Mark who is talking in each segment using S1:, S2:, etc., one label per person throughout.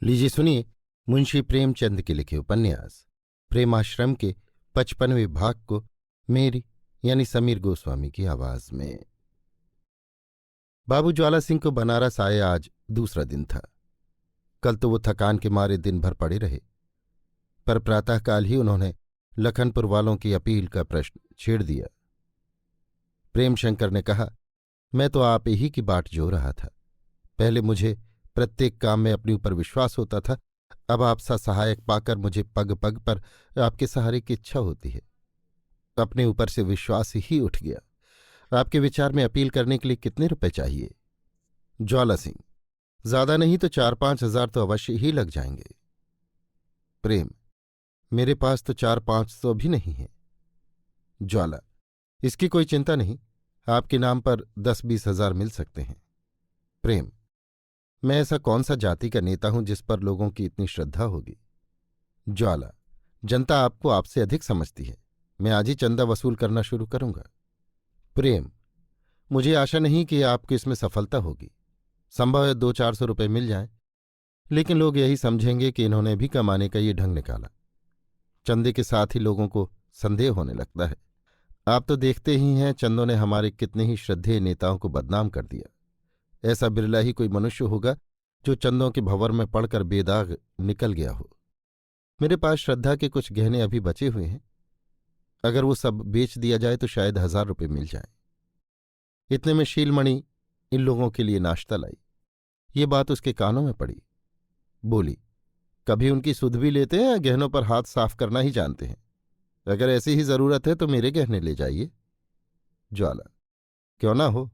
S1: लीजिए सुनिए मुंशी प्रेमचंद के लिखे उपन्यास प्रेमाश्रम के 55वें भाग को मेरी यानी समीर गोस्वामी की आवाज में। बाबू ज्वाला सिंह को बनारस आए आज दूसरा दिन था। कल तो वो थकान के मारे दिन भर पड़े रहे, पर प्रातःकाल ही उन्होंने लखनपुर वालों की अपील का प्रश्न छेड़ दिया। प्रेमशंकर ने कहा, मैं तो आप ही की बाट जो रहा था। पहले मुझे प्रत्येक काम में अपने ऊपर विश्वास होता था, अब आप सा सहायक पाकर मुझे पग पग पर आपके सहारे की इच्छा होती है। अपने ऊपर से विश्वास ही उठ गया। आपके विचार में अपील करने के लिए कितने रुपए चाहिए? ज्वाला सिंह, ज्यादा नहीं तो 4-5 हजार तो अवश्य ही लग जाएंगे। प्रेम, मेरे पास तो 400-500 भी नहीं है। ज्वाला, इसकी कोई चिंता नहीं, आपके नाम पर 10-20 हजार मिल सकते हैं। प्रेम, मैं ऐसा कौन सा जाति का नेता हूं जिस पर लोगों की इतनी श्रद्धा होगी? ज्वाला, जनता आपको आपसे अधिक समझती है। मैं आज ही चंदा वसूल करना शुरू करूंगा। प्रेम, मुझे आशा नहीं कि आपको इसमें सफलता होगी। संभव है 200-400 रुपये मिल जाएं, लेकिन लोग यही समझेंगे कि इन्होंने भी कमाने का ये ढंग निकाला। चंदे के साथ ही लोगों को संदेह होने लगता है। आप तो देखते ही हैं, चंदों ने हमारे कितने ही श्रद्धेय नेताओं को बदनाम कर दिया। ऐसा बिरला ही कोई मनुष्य होगा जो चंदों के भंवर में पड़कर बेदाग निकल गया हो। मेरे पास श्रद्धा के कुछ गहने अभी बचे हुए हैं, अगर वो सब बेच दिया जाए तो शायद 1000 रुपये मिल जाए। इतने में शीलमणि इन लोगों के लिए नाश्ता लाई। ये बात उसके कानों में पड़ी। बोली, कभी उनकी सुध भी लेते हैं या गहनों पर हाथ साफ करना ही जानते हैं? अगर ऐसी ही जरूरत है तो मेरे गहने ले जाइए। ज्वाला, क्यों ना हो,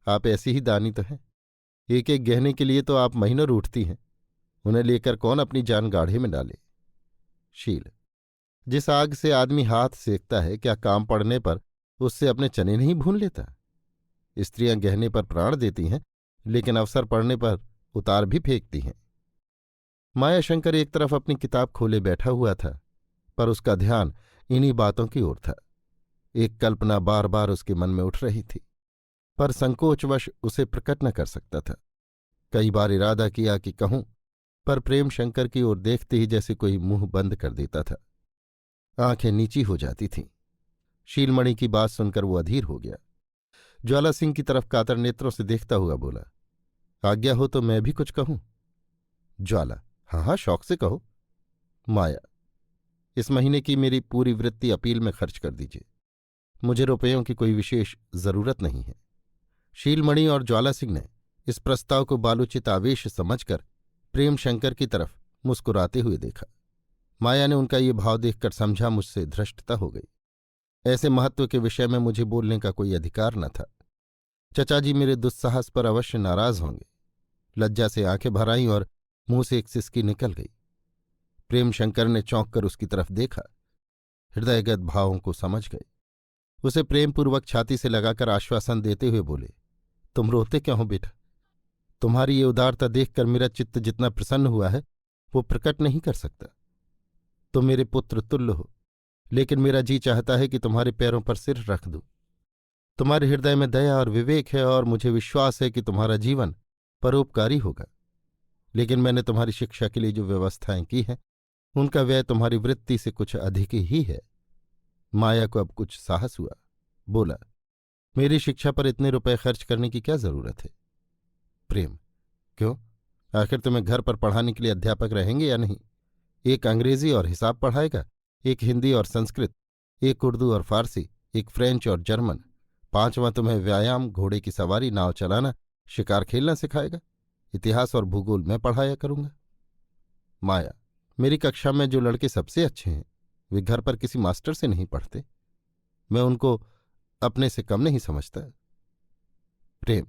S1: आप ऐसी ही दानी तो हैं। एक एक गहने के लिए तो आप महीनों रूठती हैं, उन्हें लेकर कौन अपनी जान गाढ़े में डाले? शील, जिस आग से आदमी हाथ सेकता है, क्या काम पड़ने पर उससे अपने चने नहीं भून लेता? स्त्रियां गहने पर प्राण देती हैं, लेकिन अवसर पड़ने पर उतार भी फेंकती हैं। मायाशंकर एक तरफ अपनी किताब खोले बैठा हुआ था, पर उसका ध्यान इन्हीं बातों की ओर था। एक कल्पना बार बार उसके मन में उठ रही थी, पर संकोचवश उसे प्रकट न कर सकता था। कई बार इरादा किया कि कहूं, पर प्रेमशंकर की ओर देखते ही जैसे कोई मुंह बंद कर देता था। आंखें नीची हो जाती थीं। शीलमणि की बात सुनकर वो अधीर हो गया। ज्वाला सिंह की तरफ कातर नेत्रों से देखता हुआ बोला, आज्ञा हो तो मैं भी कुछ कहूं? ज्वाला, हाँ हाँ, शौक से कहो। माया, इस महीने की मेरी पूरी वृत्ति अपील में खर्च कर दीजिए। मुझे रुपयों की कोई विशेष जरूरत नहीं है। शीलमणि और ज्वाला सिंह ने इस प्रस्ताव को बालुचित आवेश समझकर प्रेमशंकर की तरफ मुस्कुराते हुए देखा। माया ने उनका ये भाव देखकर समझा मुझसे धृष्टता हो गई। ऐसे महत्व के विषय में मुझे बोलने का कोई अधिकार न था। चचा जी मेरे दुस्साहस पर अवश्य नाराज होंगे। लज्जा से आंखें भर आईं और मुंह से एक सिसकी निकल गई। प्रेमशंकर ने चौंक कर उसकी तरफ देखा, हृदयगत भावों को समझ गए। उसे प्रेमपूर्वक छाती से लगाकर आश्वासन देते हुए बोले, तुम रोते क्यों हो बेटा? तुम्हारी ये उदारता देखकर मेरा चित्त जितना प्रसन्न हुआ है वो प्रकट नहीं कर सकता। तुम मेरे पुत्र तुल्य हो, लेकिन मेरा जी चाहता है कि तुम्हारे पैरों पर सिर रख दूं। तुम्हारे हृदय में दया और विवेक है और मुझे विश्वास है कि तुम्हारा जीवन परोपकारी होगा। लेकिन मैंने तुम्हारी शिक्षा के लिए जो व्यवस्थाएं की हैं उनका व्यय तुम्हारी वृत्ति से कुछ अधिक ही है। माया को अब कुछ साहस हुआ। बोला, मेरी शिक्षा पर इतने रुपए खर्च करने की क्या जरूरत है? प्रेम, क्यों? आखिर तुम्हें घर पर पढ़ाने के लिए अध्यापक रहेंगे या नहीं? एक अंग्रेजी और हिसाब पढ़ाएगा, एक हिंदी और संस्कृत, एक उर्दू और फारसी, एक फ्रेंच और जर्मन। 5वां तुम्हें व्यायाम, घोड़े की सवारी, नाव चलाना, शिकार खेलना सिखाएगा। इतिहास और भूगोल मैं पढ़ाया करूंगा। माया, मेरी कक्षा में जो लड़के सबसे अच्छे हैं वे घर पर किसी मास्टर से नहीं पढ़ते। मैं उनको अपने से कम नहीं समझता। प्रेम,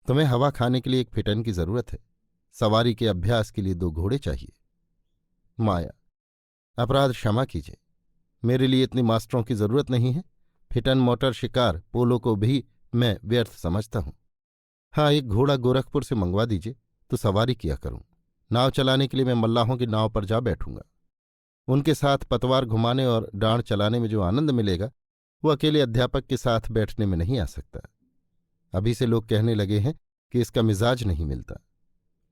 S1: तुम्हें हवा खाने के लिए एक फिटन की जरूरत है। सवारी के अभ्यास के लिए 2 घोड़े चाहिए। माया, अपराध क्षमा कीजिए, मेरे लिए इतनी मास्टरों की जरूरत नहीं है। फिटन, मोटर, शिकार, पोलो को भी मैं व्यर्थ समझता हूं। हाँ, एक घोड़ा गोरखपुर से मंगवा दीजिए तो सवारी किया करूं। नाव चलाने के लिए मैं मल्लाहों की नाव पर जा बैठूंगा। उनके साथ पतवार घुमाने और डांड चलाने में जो आनंद मिलेगा वो अकेले अध्यापक के साथ बैठने में नहीं आ सकता। अभी से लोग कहने लगे हैं कि इसका मिजाज नहीं मिलता।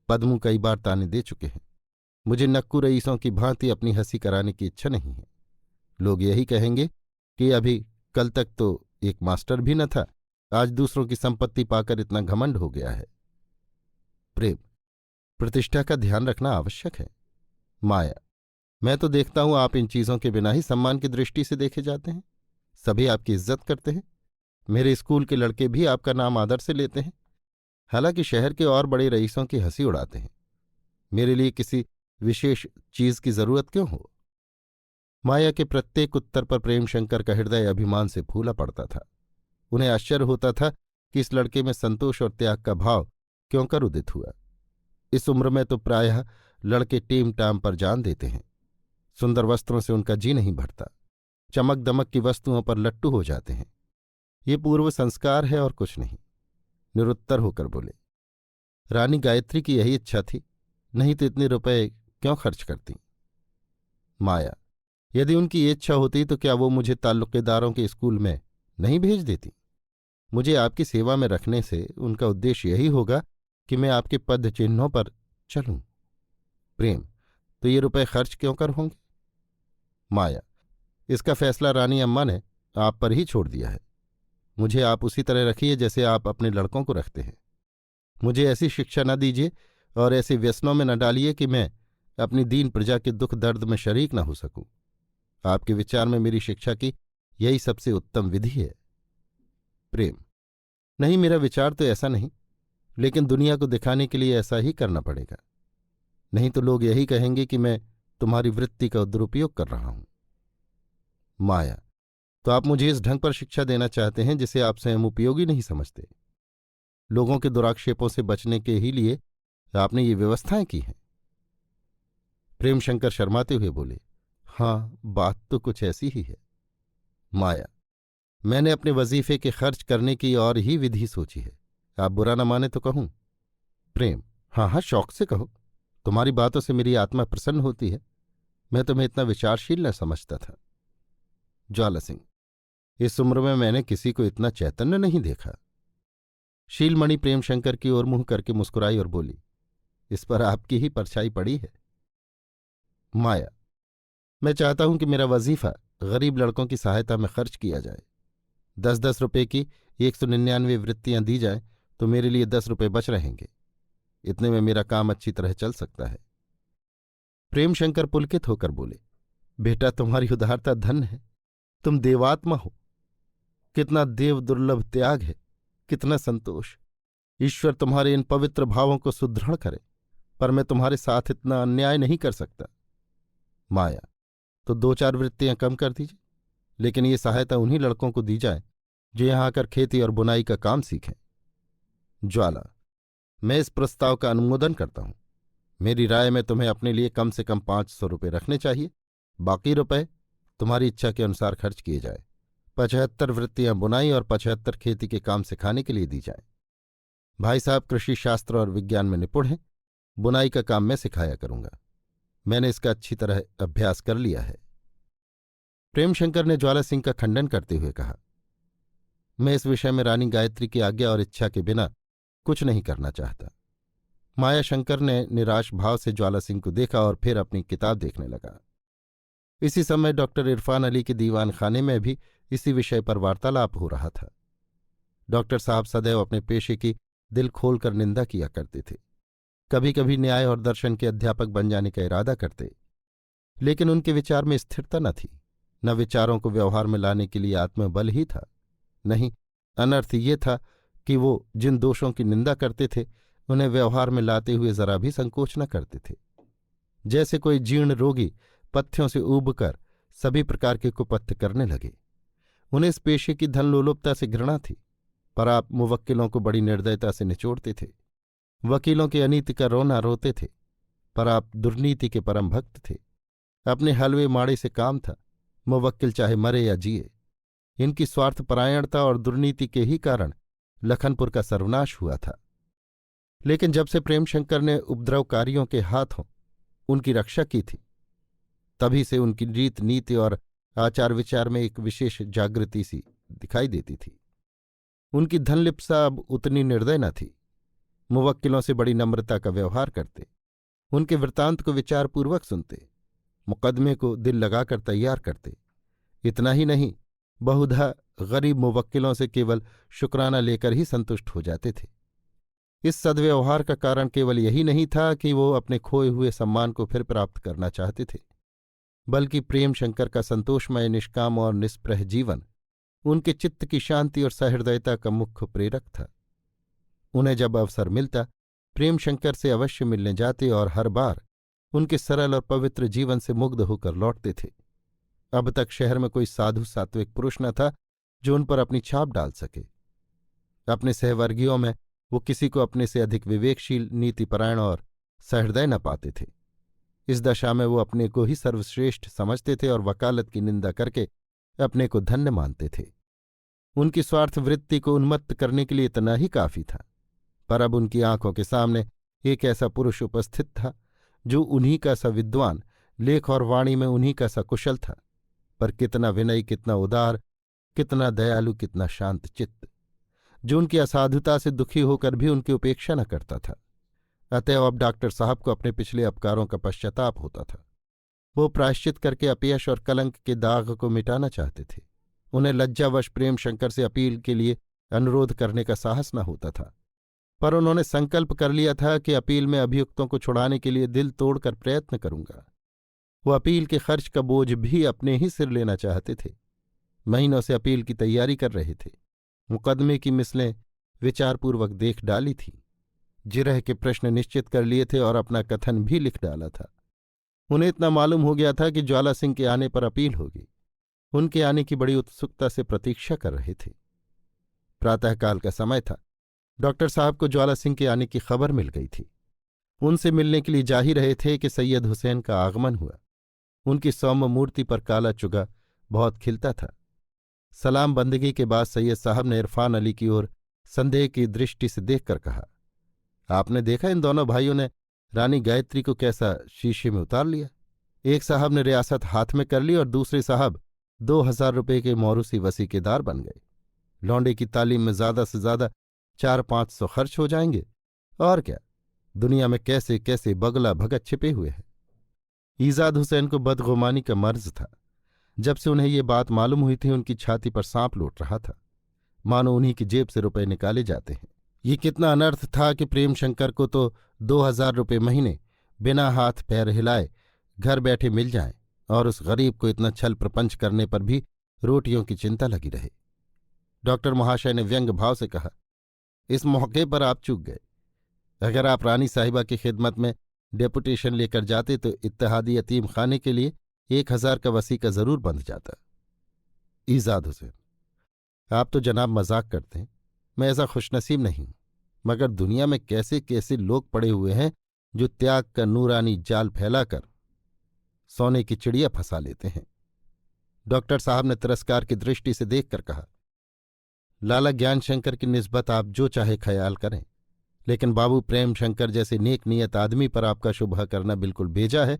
S1: पद्मू कई बार ताने दे चुके हैं। मुझे नक्कू रईसों की भांति अपनी हंसी कराने की इच्छा नहीं है। लोग यही कहेंगे कि अभी कल तक तो एक मास्टर भी न था, आज दूसरों की संपत्ति पाकर इतना घमंड हो गया है। प्रेम, प्रतिष्ठा का ध्यान रखना आवश्यक है। माया, मैं तो देखता हूं आप इन चीजों के बिना ही सम्मान की दृष्टि से देखे जाते हैं। सभी आपकी इज्जत करते हैं। मेरे स्कूल के लड़के भी आपका नाम आदर से लेते हैं, हालांकि शहर के और बड़े रईसों की हंसी उड़ाते हैं। मेरे लिए किसी विशेष चीज की जरूरत क्यों हो? माया के प्रत्येक उत्तर पर प्रेमशंकर का हृदय अभिमान से फूला पड़ता था। उन्हें आश्चर्य होता था कि इस लड़के में संतोष और त्याग का भाव क्यों कर उदित हुआ। इस उम्र में तो प्रायः लड़के टेम टाम पर जान देते हैं। सुंदर वस्त्रों से उनका जी नहीं भरता, चमक दमक की वस्तुओं पर लट्टू हो जाते हैं। ये पूर्व संस्कार है और कुछ नहीं। निरुत्तर होकर बोले, रानी गायत्री की यही इच्छा थी, नहीं तो इतने रुपए क्यों खर्च करती? माया, यदि उनकी ये इच्छा होती तो क्या वो मुझे ताल्लुकेदारों के स्कूल में नहीं भेज देती? मुझे आपकी सेवा में रखने से उनका उद्देश्य यही होगा कि मैं आपके पद चिन्हों पर चलूं। प्रेम, तो ये रुपए खर्च क्यों कर होंगे? माया, इसका फैसला रानी अम्मा ने आप पर ही छोड़ दिया है। मुझे आप उसी तरह रखिए जैसे आप अपने लड़कों को रखते हैं। मुझे ऐसी शिक्षा न दीजिए और ऐसे व्यसनों में न डालिए कि मैं अपनी दीन प्रजा के दुख दर्द में शरीक न हो सकूं। आपके विचार में मेरी शिक्षा की यही सबसे उत्तम विधि है। प्रेम, नहीं, मेरा विचार तो ऐसा नहीं, लेकिन दुनिया को दिखाने के लिए ऐसा ही करना पड़ेगा। नहीं तो लोग यही कहेंगे कि मैं तुम्हारी वृत्ति का दुरुपयोग कर रहा हूं। माया, तो आप मुझे इस ढंग पर शिक्षा देना चाहते हैं जिसे आप स्वयं उपयोगी नहीं समझते। लोगों के दुराक्षेपों से बचने के ही लिए आपने ये व्यवस्थाएं की हैं। प्रेमशंकर शर्माते हुए बोले, हाँ, बात तो कुछ ऐसी ही है। माया, मैंने अपने वजीफे के खर्च करने की और ही विधि सोची है। आप बुरा न माने तो कहूं? प्रेम, हाँ हाँ, शौक से कहो। तुम्हारी बातों से मेरी आत्मा प्रसन्न होती है। मैं तुम्हें इतना विचारशील न समझता था। ज्वाला सिंह, इस उम्र में मैंने किसी को इतना चैतन्य नहीं देखा। शीलमणि प्रेमशंकर की ओर मुंह करके मुस्कुराई और बोली, इस पर आपकी ही परछाई पड़ी है। माया, मैं चाहता हूं कि मेरा वजीफा गरीब लड़कों की सहायता में खर्च किया जाए। 10-10 रुपए की 199 वृत्तियां दी जाएं तो मेरे लिए 10 रुपए बच रहेंगे। इतने में मेरा काम अच्छी तरह चल सकता है। प्रेमशंकर पुलकित होकर बोले, बेटा, तुम्हारी उदारता धन्य है। तुम देवात्मा हो। कितना देव दुर्लभ त्याग है, कितना संतोष। ईश्वर तुम्हारे इन पवित्र भावों को सुदृढ़ करे, पर मैं तुम्हारे साथ इतना अन्याय नहीं कर सकता। माया, तो 2-4 वृत्तियां कम कर दीजिए, लेकिन ये सहायता उन्हीं लड़कों को दी जाए जो यहां आकर खेती और बुनाई का काम सीखें। ज्वाला, मैं इस प्रस्ताव का अनुमोदन करता हूं। मेरी राय में तुम्हें अपने लिए कम से कम 500 रुपये रखने चाहिए। बाकी रुपए तुम्हारी इच्छा के अनुसार खर्च किए जाए। 75 वृत्तियां बुनाई और 75 खेती के काम सिखाने के लिए दी जाए। भाई साहब कृषि शास्त्र और विज्ञान में निपुण हैं। बुनाई का काम मैं सिखाया करूंगा। मैंने इसका अच्छी तरह अभ्यास कर लिया है। प्रेमशंकर ने ज्वाला सिंह का खंडन करते हुए कहा, मैं इस विषय में रानी गायत्री की आज्ञा और इच्छा के बिना कुछ नहीं करना चाहता। मायाशंकर ने निराश भाव से ज्वाला सिंह को देखा और फिर अपनी किताब देखने लगा। इसी समय डॉक्टर इरफान अली के दीवान खाने में भी इसी विषय पर वार्तालाप हो रहा था। डॉक्टर साहब सदैव अपने पेशे की दिल खोलकर निंदा किया करते थे। कभी कभी न्याय और दर्शन के अध्यापक बन जाने का इरादा करते, लेकिन उनके विचार में स्थिरता न थी। न विचारों को व्यवहार में लाने के लिए आत्मबल ही था। नहीं, अनर्थ ये था कि वो जिन दोषों की निंदा करते थे उन्हें व्यवहार में लाते हुए जरा भी संकोच न करते थे। जैसे कोई जीर्ण रोगी पथ्यों से ऊबकर सभी प्रकार के कुपथ्य करने लगे। उन्हें इस पेशे की धनलोलुपता से घृणा थी, पर आप मुवक्किलों को बड़ी निर्दयता से निचोड़ते थे। वकीलों की अनीति का रोना रोते थे, पर आप दुर्नीति के परम भक्त थे। अपने हलवे माड़े से काम था, मुवक्किल चाहे मरे या जिए। इनकी स्वार्थपरायणता और दुर्नीति के ही कारण लखनपुर का सर्वनाश हुआ था। लेकिन जब से प्रेमशंकर ने उपद्रवकारियों के हाथों उनकी रक्षा की थी, तभी से उनकी रीत नीति और आचार विचार में एक विशेष जागृति सी दिखाई देती थी। उनकी धनलिप्सा अब उतनी निर्दय न थी। मुवक्किलों से बड़ी नम्रता का व्यवहार करते, उनके वृत्तांत को विचारपूर्वक सुनते, मुकदमे को दिल लगाकर तैयार करते। इतना ही नहीं, बहुधा गरीब मुवक्किलों से केवल शुक्राना लेकर ही संतुष्ट हो जाते थे। इस सद्व्यवहार का कारण केवल यही नहीं था कि वो अपने खोए हुए सम्मान को फिर प्राप्त करना चाहते थे, बल्कि प्रेम शंकर का संतोषमय, निष्काम और निष्प्रह जीवन उनके चित्त की शांति और सहृदयता का मुख्य प्रेरक था। उन्हें जब अवसर मिलता प्रेम शंकर से अवश्य मिलने जाते और हर बार उनके सरल और पवित्र जीवन से मुग्ध होकर लौटते थे। अब तक शहर में कोई साधु सात्विक पुरुष न था जो उन पर अपनी छाप डाल सके। अपने सहवर्गियों में वो किसी को अपने से अधिक विवेकशील, नीतिपरायण और सहृदय न पाते थे। इस दशा में वो अपने को ही सर्वश्रेष्ठ समझते थे और वकालत की निंदा करके अपने को धन्य मानते थे। उनकी स्वार्थ वृत्ति को उन्मत्त करने के लिए इतना ही काफी था। पर अब उनकी आंखों के सामने एक ऐसा पुरुष उपस्थित था जो उन्हीं का सा विद्वान, लेख और वाणी में उन्हीं का सा कुशल था, पर कितना विनयी, कितना उदार, कितना दयालु, कितना शांत चित्त, जो उनकी असाधुता से दुखी होकर भी उनकी उपेक्षा न करता था। अतएव अब डॉक्टर साहब को अपने पिछले अपकारों का पश्चाताप होता था। वो प्रायश्चित करके अपयश और कलंक के दाग को मिटाना चाहते थे। उन्हें लज्जावश प्रेम शंकर से अपील के लिए अनुरोध करने का साहस न होता था, पर उन्होंने संकल्प कर लिया था कि अपील में अभियुक्तों को छुड़ाने के लिए दिल तोड़कर प्रयत्न करूंगा। वो अपील के खर्च का बोझ भी अपने ही सिर लेना चाहते थे। महीनों से अपील की तैयारी कर रहे थे। मुकदमे की मिसलें विचारपूर्वक देख डाली थी, जिरह के प्रश्न निश्चित कर लिए थे और अपना कथन भी लिख डाला था। उन्हें इतना मालूम हो गया था कि ज्वाला सिंह के आने पर अपील होगी। उनके आने की बड़ी उत्सुकता से प्रतीक्षा कर रहे थे। प्रातःकाल का समय था। डॉक्टर साहब को ज्वाला सिंह के आने की खबर मिल गई थी। उनसे मिलने के लिए जा ही रहे थे कि सैयद हुसैन का आगमन हुआ। उनकी सौम्य मूर्ति पर काला चुगा बहुत खिलता था। सलाम बंदगी के बाद सैयद साहब ने इरफान अली की ओर संदेह की दृष्टि से देखकर कहा, आपने देखा इन दोनों भाइयों ने रानी गायत्री को कैसा शीशे में उतार लिया। एक साहब ने रियासत हाथ में कर ली और दूसरे साहब 2000 रुपये के मौरूसी वसीकेदार बन गए। लौंडे की तालीम में ज्यादा से ज्यादा 400-500 खर्च हो जाएंगे। और क्या, दुनिया में कैसे कैसे बगला भगत छिपे हुए हैं। ईजाद हुसैन को बदगुमानी का मर्ज था। जब से उन्हें ये बात मालूम हुई थी उनकी छाती पर सांप लौट रहा था, मानो उन्हीं की जेब से रुपए निकाले जाते हैं। ये कितना अनर्थ था कि प्रेम शंकर को तो 2000 रुपये महीने बिना हाथ पैर हिलाए घर बैठे मिल जाएं और उस गरीब को इतना छल प्रपंच करने पर भी रोटियों की चिंता लगी रहे। डॉक्टर महाशय ने व्यंग भाव से कहा, इस मौके पर आप चूक गए। अगर आप रानी साहिबा की खिदमत में डेपुटेशन लेकर जाते तो इत्तेहादी यतीम खाने के लिए 1000 का वसीका जरूर बंध जाता। ईजाद हुसैन, आप तो जनाब मजाक करते हैं। मैं ऐसा खुशनसीब नहीं हूं, मगर दुनिया में कैसे कैसे लोग पड़े हुए हैं जो त्याग का नूरानी जाल फैलाकर सोने की चिड़िया फंसा लेते हैं। डॉक्टर साहब ने तिरस्कार की दृष्टि से देखकर कहा, लाला ज्ञान शंकर की निस्बत आप जो चाहे ख्याल करें, लेकिन बाबू प्रेम शंकर जैसे नेक नियत आदमी पर आपका शुभ करना बिल्कुल बेजा है,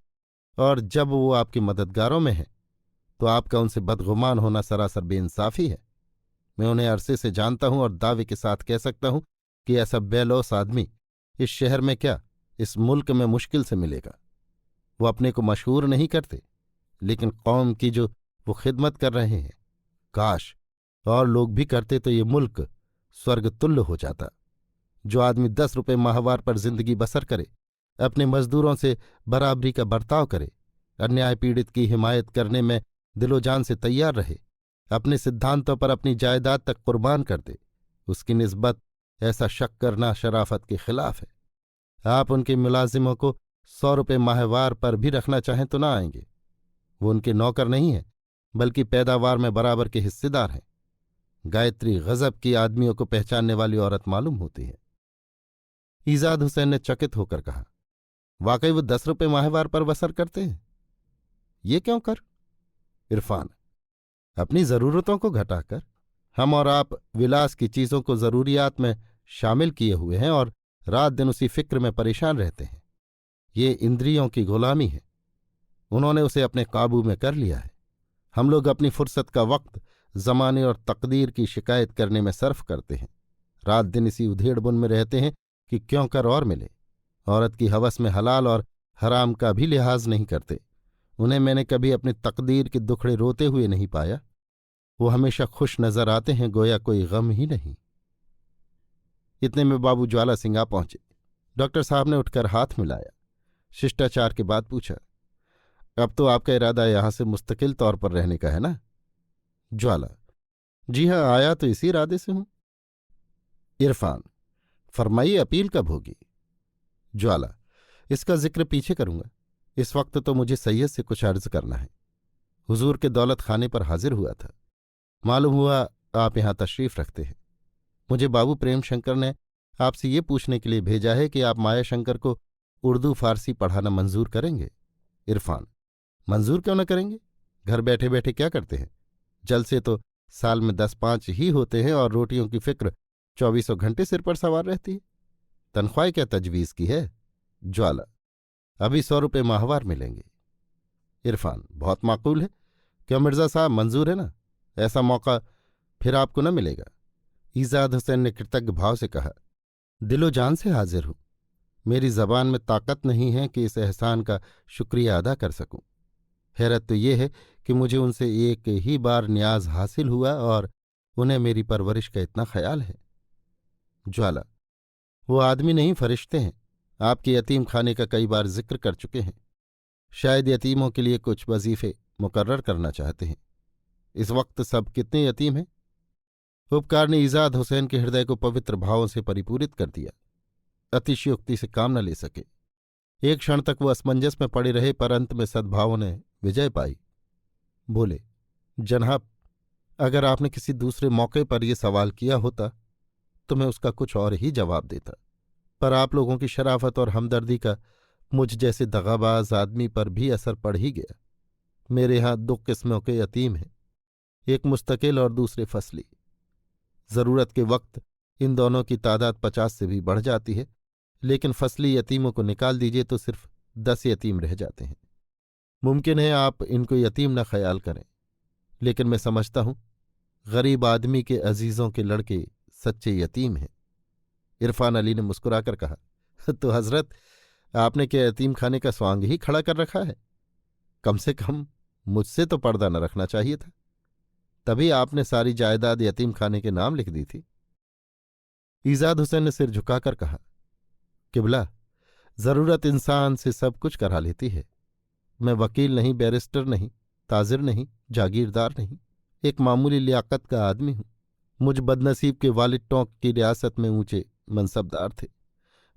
S1: और जब वो आपके मददगारों में हैं तो आपका उनसे बदगुमान होना सरासर बेइंसाफी है। मैं उन्हें अरसे से जानता हूं और दावे के साथ कह सकता हूं कि ऐसा बेलौस आदमी इस शहर में क्या, इस मुल्क में मुश्किल से मिलेगा। वो अपने को मशहूर नहीं करते, लेकिन कौम की जो वो खिदमत कर रहे हैं, काश और लोग भी करते तो ये मुल्क स्वर्ग तुल्य हो जाता। जो आदमी 10 रुपये माहवार पर जिंदगी बसर करे, अपने मजदूरों से बराबरी का बर्ताव करे, अन्याय पीड़ित की हिमायत करने में दिलोजान से तैयार रहे, अपने सिद्धांतों पर अपनी जायदाद तक कुर्बान कर दे, उसकी निस्बत ऐसा शक करना शराफत के खिलाफ है। आप उनके मुलाजिमों को 100 रुपये माहवार पर भी रखना चाहें तो ना आएंगे। वो उनके नौकर नहीं हैं, बल्कि पैदावार में बराबर के हिस्सेदार हैं। गायत्री गजब की आदमियों को पहचानने वाली औरत मालूम होती है। ईजाद हुसैन ने चकित होकर कहा, वाकई वो 10 रुपये माहवार पर बसर करते हैं? ये क्यों कर? इरफान, अपनी जरूरतों को घटाकर हम और आप विलास की चीजों को जरूरियात में शामिल किए हुए हैं और रात दिन उसी फिक्र में परेशान रहते हैं। ये इंद्रियों की गुलामी है। उन्होंने उसे अपने काबू में कर लिया है। हम लोग अपनी फुर्सत का वक्त जमाने और तकदीर की शिकायत करने में सर्फ करते हैं। रात दिन इसी उधेड़बुन में रहते हैं कि क्यों कर और मिले। औरत की हवस में हलाल और हराम का भी लिहाज नहीं करते। उन्हें मैंने कभी अपनी तकदीर के दुखड़े रोते हुए नहीं पाया। वो हमेशा खुश नजर आते हैं, गोया कोई गम ही नहीं। इतने में बाबू ज्वाला सिंह आ पहुंचे। डॉक्टर साहब ने उठकर हाथ मिलाया। शिष्टाचार के बाद पूछा, अब तो आपका इरादा यहां से मुस्तकिल तौर पर रहने का है ना? ज्वाला, जी हां, आया तो इसी इरादे से हूं। इरफान, फरमाइए, अपील कब होगी? ज्वाला, इसका जिक्र पीछे करूंगा। इस वक्त तो मुझे सैयद से कुछ अर्ज करना है। हुजूर के दौलत खाने पर हाजिर हुआ था। मालूम हुआ आप यहां तशरीफ रखते हैं। मुझे बाबू प्रेम शंकर ने आपसे ये पूछने के लिए भेजा है कि आप माया शंकर को उर्दू फारसी पढ़ाना मंजूर करेंगे। इरफान, मंजूर क्यों न करेंगे? घर बैठे बैठे क्या करते हैं? जलसे तो साल में 10-5 ही होते हैं और रोटियों की फिक्र 24 घंटे सिर पर सवार रहती है। तनख्वाह क्या तजवीज़ की है? ज्वाला, अभी 100 रुपये माहवार मिलेंगे। इरफान, बहुत माकूल है। क्यों मिर्ज़ा साहब, मंजूर है ना? ऐसा मौका फिर आपको न मिलेगा। ईजाद हुसैन ने कृतज्ञ भाव से कहा, दिलो जान से हाजिर हूं। मेरी जबान में ताकत नहीं है कि इस एहसान का शुक्रिया अदा कर सकूं। हैरत तो ये है कि मुझे उनसे एक ही बार न्याज हासिल हुआ और उन्हें मेरी परवरिश का इतना ख्याल है। ज्वाला, वो आदमी नहीं, फरिश्ते हैं। आपके यतीम खाने का कई बार जिक्र कर चुके हैं। शायद यतीमों के लिए कुछ वजीफे मुकर्रर करना चाहते हैं। इस वक्त सब कितने यतीम हैं? उपकार ने ईजाद हुसैन के हृदय को पवित्र भावों से परिपूरित कर दिया। अतिशयोक्ति से काम न ले सके। एक क्षण तक वो असमंजस में पड़े रहे, पर अंत में सद्भावों ने विजय पाई। बोले, जनाब, अगर आपने किसी दूसरे मौके पर यह सवाल किया होता तो मैं उसका कुछ और ही जवाब देता, पर आप लोगों की शराफत और हमदर्दी का मुझ जैसे दगाबाज आदमी पर भी असर पड़ ही गया। मेरे यहां 2 किस्मों के यतीम हैं, एक मुस्तकिल और दूसरे फसली। जरूरत के वक्त इन दोनों की तादाद 50 से भी बढ़ जाती है, लेकिन फसली यतीमों को निकाल दीजिए तो सिर्फ 10 यतीम रह जाते हैं। मुमकिन है आप इनको यतीम न ख्याल करें, लेकिन मैं समझता हूं गरीब आदमी के अजीजों के लड़के सच्चे यतीम हैं। इरफान अली ने मुस्कुराकर कहा, तो हजरत, आपने क्या यतीम खाने का स्वांग ही खड़ा कर रखा है? कम से कम मुझसे तो पर्दा न रखना चाहिए था। तभी आपने सारी जायदाद यतीम खाने के नाम लिख दी थी। ईजाद हुसैन ने सिर झुकाकर कहा, किबला, जरूरत इंसान से सब कुछ करा लेती है। मैं वकील नहीं, बैरिस्टर नहीं, ताजिर नहीं, जागीरदार नहीं, एक मामूली लियाकत का आदमी हूं। मुझ बदनसीब के वालिद टोंक की रियासत में ऊंचे मनसबदार थे।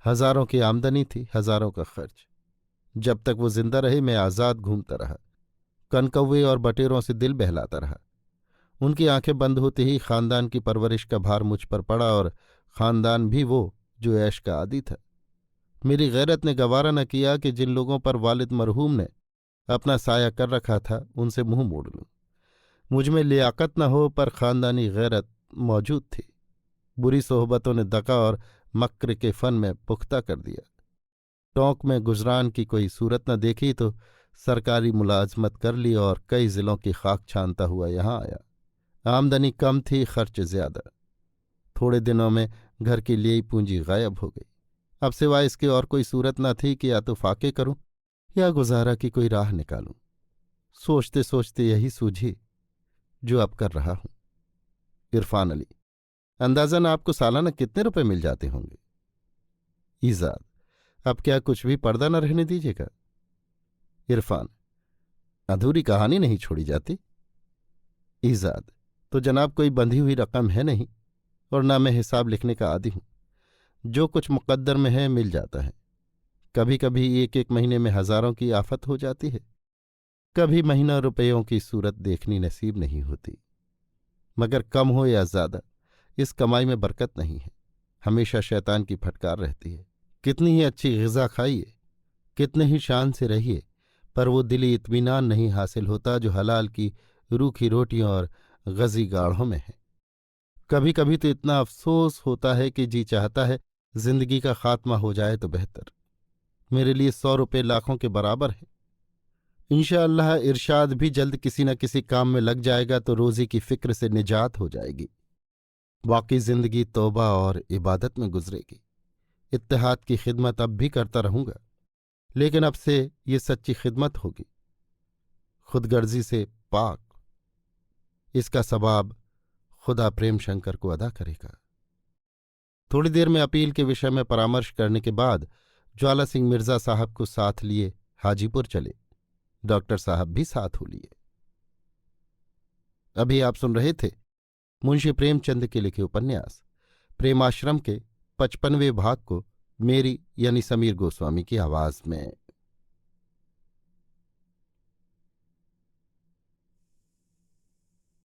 S1: हजारों की आमदनी थी, हजारों का खर्च। जब तक वो जिंदा रहे मैं आज़ाद घूमता रहा, कनकौवे और बटेरों से दिल बहलाता रहा। उनकी आंखें बंद होते ही खानदान की परवरिश का भार मुझ पर पड़ा, और खानदान भी वो जो ऐश का आदी था। मेरी गैरत ने गवारा न किया कि जिन लोगों पर वालिद मरहूम ने अपना साया कर रखा था उनसे मुंह मोड़ लूं। मुझ में लियाकत न हो, पर खानदानी गैरत मौजूद थी। बुरी सोहबतों ने दगा और मक्र के फन में पुख्ता कर दिया। टोंक में गुजरान की कोई सूरत न देखी तो सरकारी मुलाजमत कर ली और कई जिलों की खाक छानता हुआ यहां आया। आमदनी कम थी, खर्च ज्यादा। थोड़े दिनों में घर की लिए पूंजी गायब हो गई। अब सिवाय इसके और कोई सूरत न थी कि या तो फाके करूं या गुजारा की कोई राह निकालूं। सोचते सोचते यही सूझी जो अब कर रहा हूं। इरफान अली, अंदाजन आपको सालाना कितने रुपए मिल जाते होंगे? ईजाद, अब क्या कुछ भी पर्दा न रहने दीजिएगा? इरफान, अधूरी कहानी नहीं छोड़ी जाती। ईजाद, तो जनाब कोई बंधी हुई रकम है नहीं, और ना मैं हिसाब लिखने का आदी हूं। जो कुछ मुकद्दर में है मिल जाता है। कभी कभी 1-1 महीने में हजारों की आफत हो जाती है, कभी महीना रुपयों की सूरत देखनी नसीब नहीं होती। मगर कम हो या ज्यादा, इस कमाई में बरकत नहीं है। हमेशा शैतान की फटकार रहती है। कितनी ही अच्छी ग़िज़ा खाइए, कितने ही शान से रहिए, पर वो दिली इत्मीनान नहीं हासिल होता जो हलाल की रूखी रोटियों और गज़ी गाढ़ों में है। कभी कभी तो इतना अफसोस होता है कि जी चाहता है जिंदगी का खात्मा हो जाए तो बेहतर। मेरे लिए 100 रुपये लाखों के बराबर है। इंशाअल्लाह इरशाद भी जल्द किसी न किसी काम में लग जाएगा तो रोज़ी की फिक्र से निजात हो जाएगी। बाकी जिंदगी तौबा और इबादत में गुजरेगी। इत्तेहाद की खिदमत अब भी करता रहूंगा, लेकिन अब से ये सच्ची खिदमत होगी, खुदगर्जी से पाक। इसका सवाब खुदा प्रेम शंकर को अदा करेगा। थोड़ी देर में अपील के विषय में परामर्श करने के बाद ज्वाला सिंह मिर्जा साहब को साथ लिए हाजीपुर चले। डॉक्टर साहब भी साथ हो लिए। अभी आप सुन रहे थे मुंशी प्रेमचंद के लिखे उपन्यास प्रेमाश्रम के 55वें भाग को मेरी यानी समीर गोस्वामी की आवाज में।